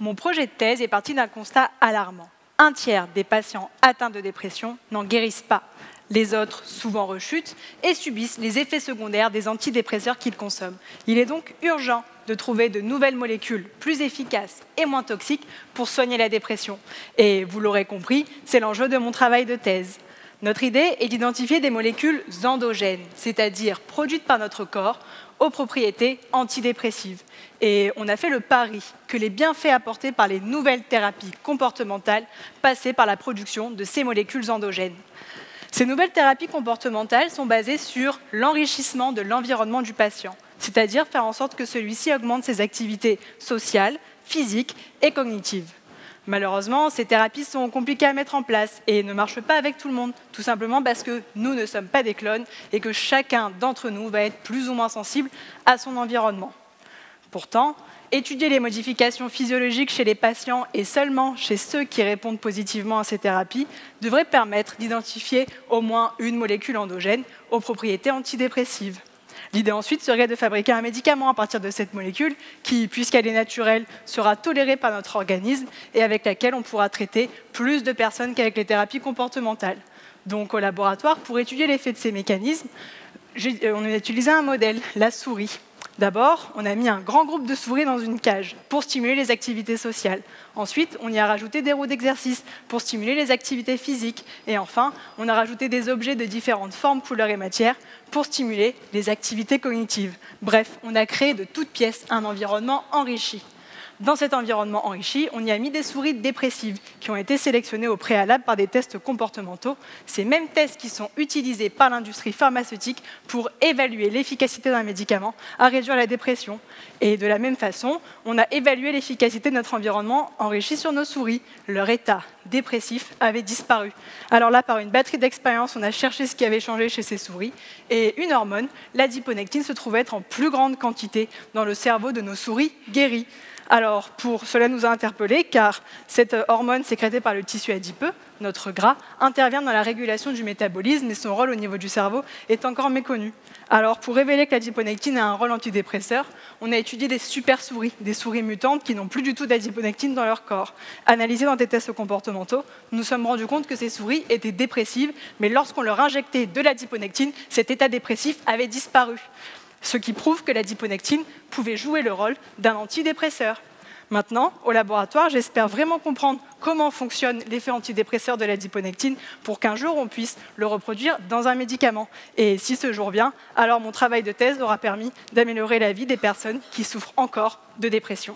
Mon projet de thèse est parti d'un constat alarmant. Un tiers des patients atteints de dépression n'en guérissent pas. Les autres, souvent rechutent et subissent les effets secondaires des antidépresseurs qu'ils consomment. Il est donc urgent de trouver de nouvelles molécules plus efficaces et moins toxiques pour soigner la dépression. Et vous l'aurez compris, c'est l'enjeu de mon travail de thèse. Notre idée est d'identifier des molécules endogènes, c'est-à-dire produites par notre corps, aux propriétés antidépressives. Et on a fait le pari que les bienfaits apportés par les nouvelles thérapies comportementales passaient par la production de ces molécules endogènes. Ces nouvelles thérapies comportementales sont basées sur l'enrichissement de l'environnement du patient, c'est-à-dire faire en sorte que celui-ci augmente ses activités sociales, physiques et cognitives. Malheureusement, ces thérapies sont compliquées à mettre en place et ne marchent pas avec tout le monde, tout simplement parce que nous ne sommes pas des clones et que chacun d'entre nous va être plus ou moins sensible à son environnement. Pourtant, étudier les modifications physiologiques chez les patients et seulement chez ceux qui répondent positivement à ces thérapies devrait permettre d'identifier au moins une molécule endogène aux propriétés antidépressives. L'idée ensuite serait de fabriquer un médicament à partir de cette molécule qui, puisqu'elle est naturelle, sera tolérée par notre organisme et avec laquelle on pourra traiter plus de personnes qu'avec les thérapies comportementales. Donc au laboratoire, pour étudier l'effet de ces mécanismes, on a utilisé un modèle, la souris. D'abord, on a mis un grand groupe de souris dans une cage pour stimuler les activités sociales. Ensuite, on y a rajouté des roues d'exercice pour stimuler les activités physiques. Et enfin, on a rajouté des objets de différentes formes, couleurs et matières pour stimuler les activités cognitives. Bref, on a créé de toutes pièces un environnement enrichi. Dans cet environnement enrichi, on y a mis des souris dépressives qui ont été sélectionnées au préalable par des tests comportementaux. Ces mêmes tests qui sont utilisés par l'industrie pharmaceutique pour évaluer l'efficacité d'un médicament à réduire la dépression. Et de la même façon, on a évalué l'efficacité de notre environnement enrichi sur nos souris. Leur état dépressif avait disparu. Alors là, par une batterie d'expériences, on a cherché ce qui avait changé chez ces souris. Et une hormone, l'adiponectine, se trouvait être en plus grande quantité dans le cerveau de nos souris guéries. Alors, cela nous a interpellés, car cette hormone sécrétée par le tissu adipeux, notre gras, intervient dans la régulation du métabolisme et son rôle au niveau du cerveau est encore méconnu. Alors, pour révéler que l'adiponectine a un rôle antidépresseur, on a étudié des super-souris, des souris mutantes qui n'ont plus du tout d'adiponectine dans leur corps. Analysées dans des tests comportementaux, nous nous sommes rendus compte que ces souris étaient dépressives, mais lorsqu'on leur injectait de l'adiponectine, cet état dépressif avait disparu. Ce qui prouve que l'adiponectine pouvait jouer le rôle d'un antidépresseur. Maintenant, au laboratoire, j'espère vraiment comprendre comment fonctionne l'effet antidépresseur de l'adiponectine pour qu'un jour on puisse le reproduire dans un médicament. Et si ce jour vient, alors mon travail de thèse aura permis d'améliorer la vie des personnes qui souffrent encore de dépression.